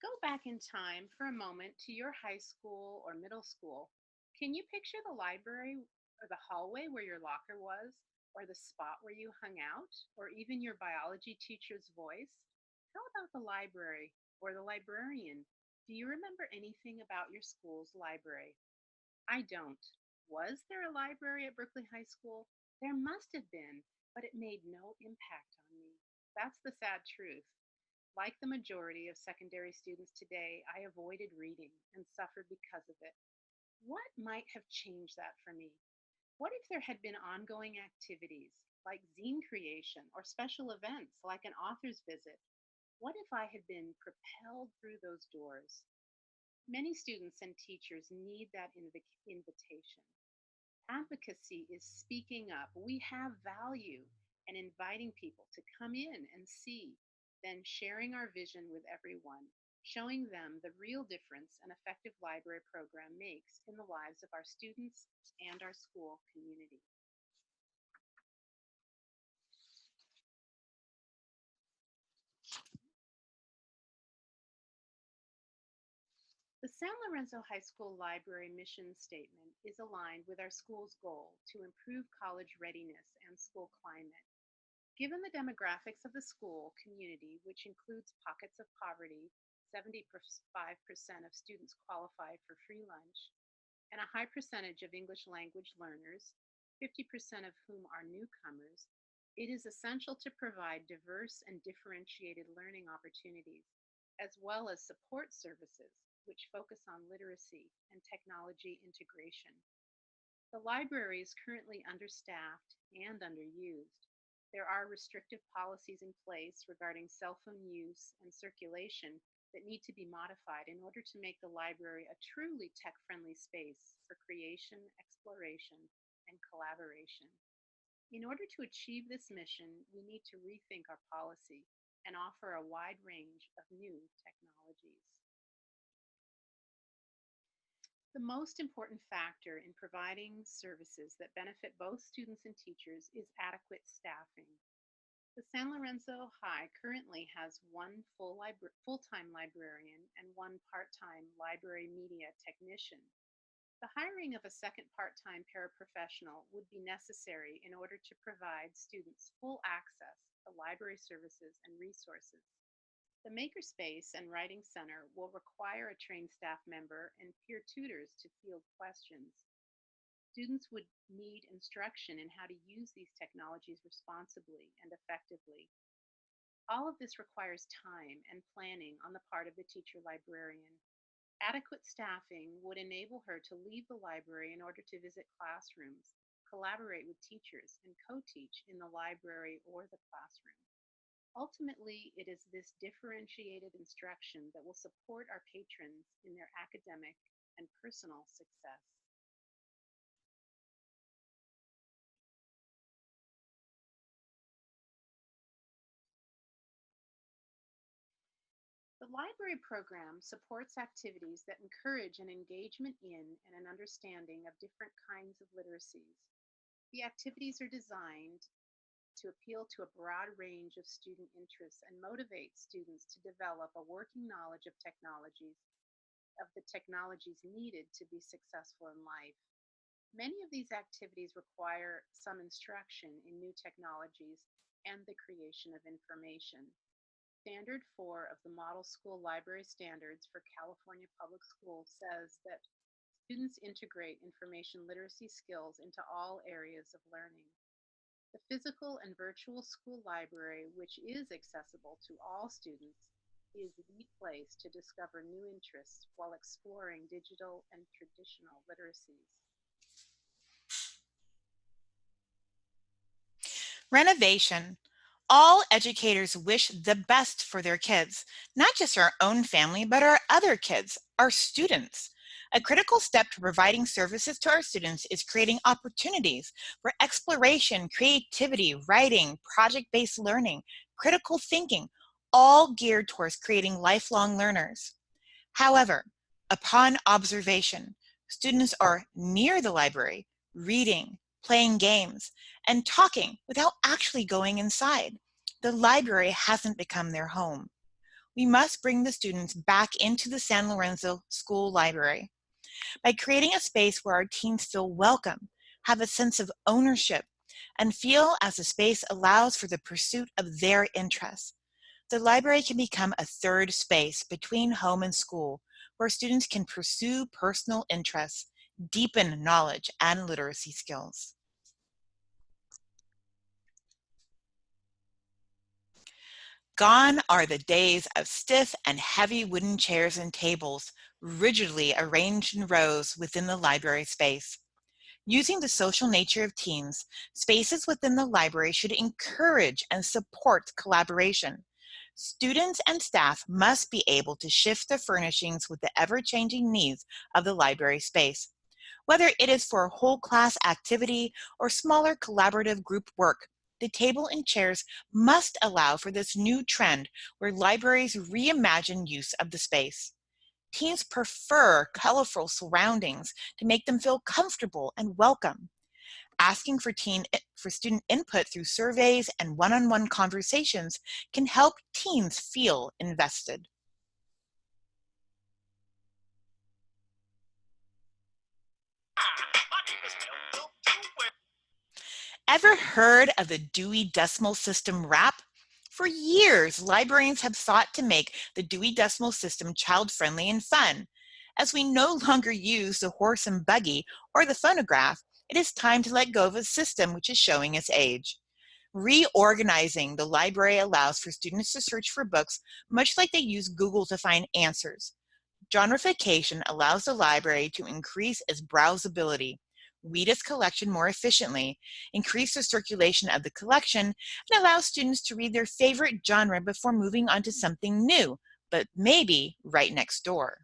Go back in time for a moment to your high school or middle school. Can you picture the library or the hallway where your locker was, or the spot where you hung out, or even your biology teacher's voice? How about the library or the librarian? Do you remember anything about your school's library? I don't. Was there a library at Berkeley High School? There must have been, but it made no impact on me. That's the sad truth. Like the majority of secondary students today, I avoided reading and suffered because of it. What might have changed that for me? What if there had been ongoing activities like zine creation or special events like an author's visit? What if I had been propelled through those doors? Many students and teachers need that invitation. Advocacy is speaking up. We have value and inviting people to come in and see, then sharing our vision with everyone, showing them the real difference an effective library program makes in the lives of our students and our school community. The San Lorenzo High School Library mission statement is aligned with our school's goal to improve college readiness and school climate. Given the demographics of the school community, which includes pockets of poverty, 75% of students qualify for free lunch, and a high percentage of English language learners, 50% of whom are newcomers, it is essential to provide diverse and differentiated learning opportunities, as well as support services which focus on literacy and technology integration. The library is currently understaffed and underused. There are restrictive policies in place regarding cell phone use and circulation that need to be modified in order to make the library a truly tech-friendly space for creation, exploration, and collaboration. In order to achieve this mission, we need to rethink our policy and offer a wide range of new technologies. The most important factor in providing services that benefit both students and teachers is adequate staffing. The San Lorenzo High currently has one full-time librarian and one part-time library media technician. The hiring of a second part-time paraprofessional would be necessary in order to provide students full access to library services and resources. The Makerspace and Writing Center will require a trained staff member and peer tutors to field questions. Students would need instruction in how to use these technologies responsibly and effectively. All of this requires time and planning on the part of the teacher librarian. Adequate staffing would enable her to leave the library in order to visit classrooms, collaborate with teachers, and co-teach in the library or the classroom. Ultimately, it is this differentiated instruction that will support our patrons in their academic and personal success. The library program supports activities that encourage an engagement in and an understanding of different kinds of literacies. The activities are designed to appeal to a broad range of student interests and motivate students to develop a working knowledge of the technologies needed to be successful in life. Many of these activities require some instruction in new technologies and the creation of information. Standard 4 of the Model School Library Standards for California Public Schools says that students integrate information literacy skills into all areas of learning. The physical and virtual school library, which is accessible to all students, is the place to discover new interests while exploring digital and traditional literacies. Renovation. All educators wish the best for their kids, not just our own family, but our other kids, our students. A critical step to providing services to our students is creating opportunities for exploration, creativity, writing, project-based learning, critical thinking, all geared towards creating lifelong learners. However, upon observation, students are near the library, reading, playing games, and talking without actually going inside. The library hasn't become their home. we must bring the students back into the San Lorenzo School Library. By creating a space where our teens feel welcome, have a sense of ownership, and feel as the space allows for the pursuit of their interests, the library can become a third space between home and school where students can pursue personal interests, deepen knowledge, and literacy skills. Gone are the days of stiff and heavy wooden chairs and tables rigidly arranged in rows within the library space. Using the social nature of teens, spaces within the library should encourage and support collaboration. Students and staff must be able to shift the furnishings with the ever-changing needs of the library space. Whether it is for a whole class activity or smaller collaborative group work, the table and chairs must allow for this new trend where libraries reimagine use of the space. Teens prefer colorful surroundings to make them feel comfortable and welcome. Asking for student input through surveys and one-on-one conversations can help teens feel invested. Ever heard of the Dewey Decimal System wrap? For years, librarians have sought to make the Dewey Decimal System child-friendly and fun. As we no longer use the horse and buggy or the phonograph, it is time to let go of a system which is showing its age. Reorganizing the library allows for students to search for books much like they use Google to find answers. Genreification allows the library to increase its browsability, read its collection more efficiently, increase the circulation of the collection, and allow students to read their favorite genre before moving on to something new, but maybe right next door.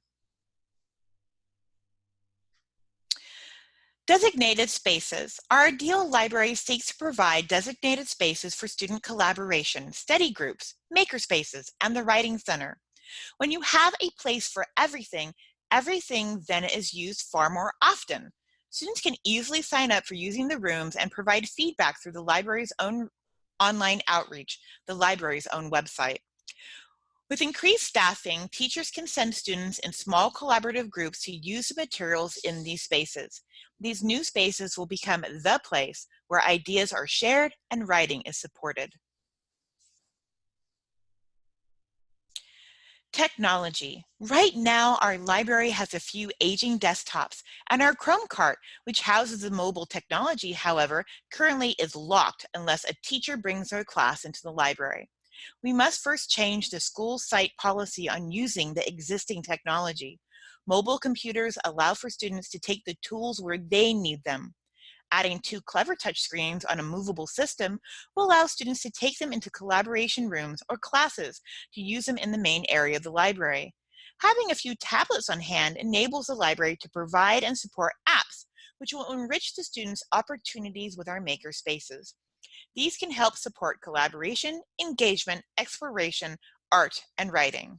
Designated spaces. Our ideal library seeks to provide designated spaces for student collaboration, study groups, maker spaces, and the Writing Center. When you have a place for everything, everything then is used far more often. Students can easily sign up for using the rooms and provide feedback through the library's own online outreach, the library's own website. With increased staffing, teachers can send students in small collaborative groups to use the materials in these spaces. These new spaces will become the place where ideas are shared and writing is supported. Technology. Right now, our library has a few aging desktops, and our Chrome cart, which houses the mobile technology, however, currently is locked unless a teacher brings their class into the library. We must first change the school site policy on using the existing technology. Mobile computers allow for students to take the tools where they need them. Adding two clever touchscreens on a movable system will allow students to take them into collaboration rooms or classes to use them in the main area of the library. Having a few tablets on hand enables the library to provide and support apps, which will enrich the students' opportunities with our maker spaces. These can help support collaboration, engagement, exploration, art, and writing.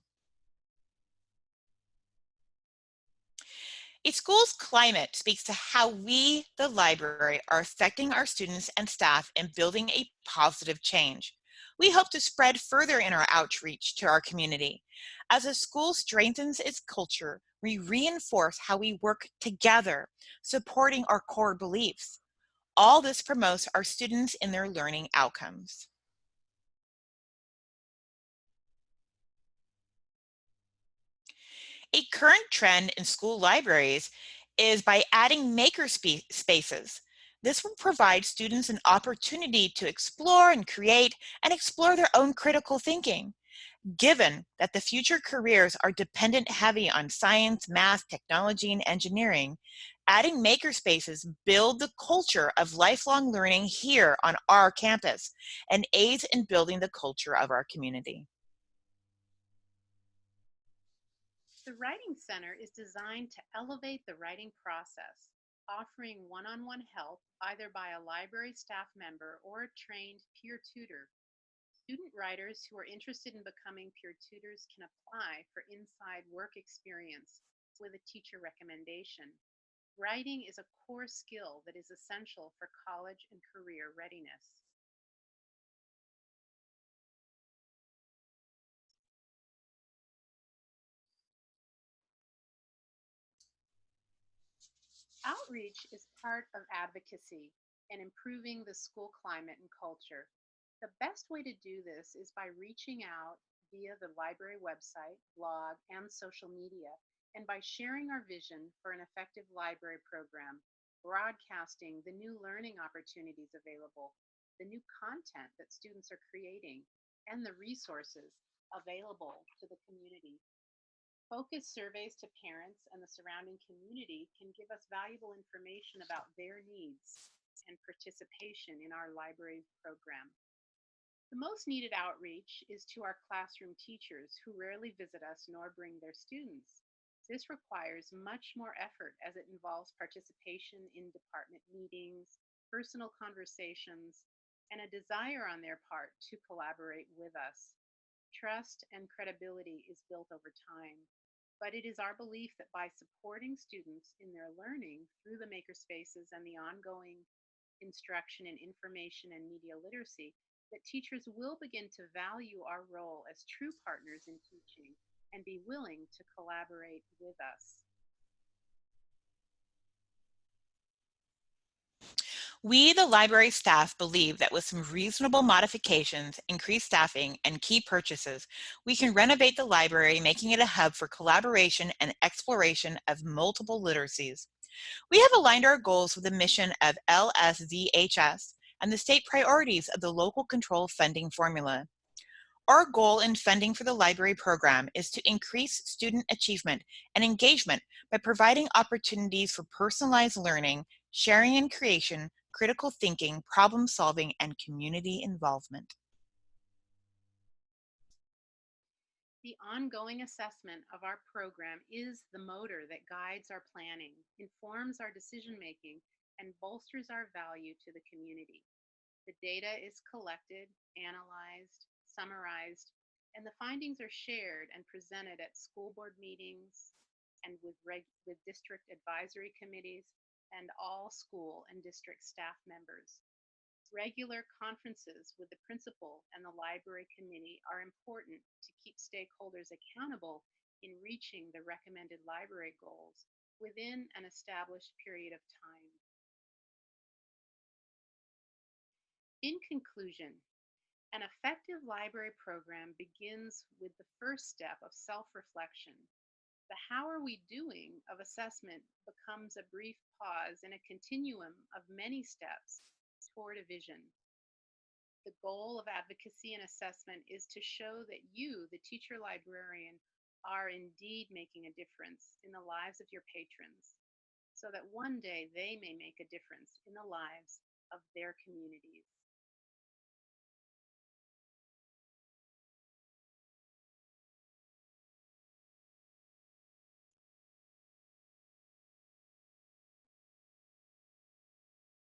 A school's climate speaks to how we, the library, are affecting our students and staff in building a positive change. We hope to spread further in our outreach to our community. As a school strengthens its culture, we reinforce how we work together, supporting our core beliefs. All this promotes our students in their learning outcomes. A current trend in school libraries is by adding maker spaces. This will provide students an opportunity to explore and create and explore their own critical thinking. Given that the future careers are dependent heavy on science, math, technology, and engineering, adding maker spaces build the culture of lifelong learning here on our campus and aids in building the culture of our community. The Writing Center is designed to elevate the writing process, offering one on one help either by a library staff member or a trained peer tutor. Student writers who are interested in becoming peer tutors can apply for inside work experience with a teacher recommendation. Writing is a core skill that is essential for college and career readiness. Outreach is part of advocacy and improving the school climate and culture. The best way to do this is by reaching out via the library website, blog, and social media, and by sharing our vision for an effective library program, broadcasting the new learning opportunities available, the new content that students are creating, and the resources available to the community. Focused surveys to parents and the surrounding community can give us valuable information about their needs and participation in our library program. The most needed outreach is to our classroom teachers who rarely visit us nor bring their students. This requires much more effort as it involves participation in department meetings, personal conversations, and a desire on their part to collaborate with us. Trust and credibility is built over time, but it is our belief that by supporting students in their learning through the makerspaces and the ongoing instruction in information and media literacy, that teachers will begin to value our role as true partners in teaching and be willing to collaborate with us. We, the library staff, believe that with some reasonable modifications, increased staffing, and key purchases, we can renovate the library, making it a hub for collaboration and exploration of multiple literacies. We have aligned our goals with the mission of LSVHS and the state priorities of the local control funding formula. Our goal in funding for the library program is to increase student achievement and engagement by providing opportunities for personalized learning, sharing and creation, critical thinking, problem solving, and community involvement. The ongoing assessment of our program is the motor that guides our planning, informs our decision making, and bolsters our value to the community. The data is collected, analyzed, summarized, and the findings are shared and presented at school board meetings and with district advisory committees and all school and district staff members. Regular conferences with the principal and the library committee are important to keep stakeholders accountable in reaching the recommended library goals within an established period of time. In conclusion, an effective library program begins with the first step of self reflection. The "how are we doing" of assessment becomes a brief pause in a continuum of many steps toward a vision. The goal of advocacy and assessment is to show that you, the teacher librarian, are indeed making a difference in the lives of your patrons so that one day they may make a difference in the lives of their communities.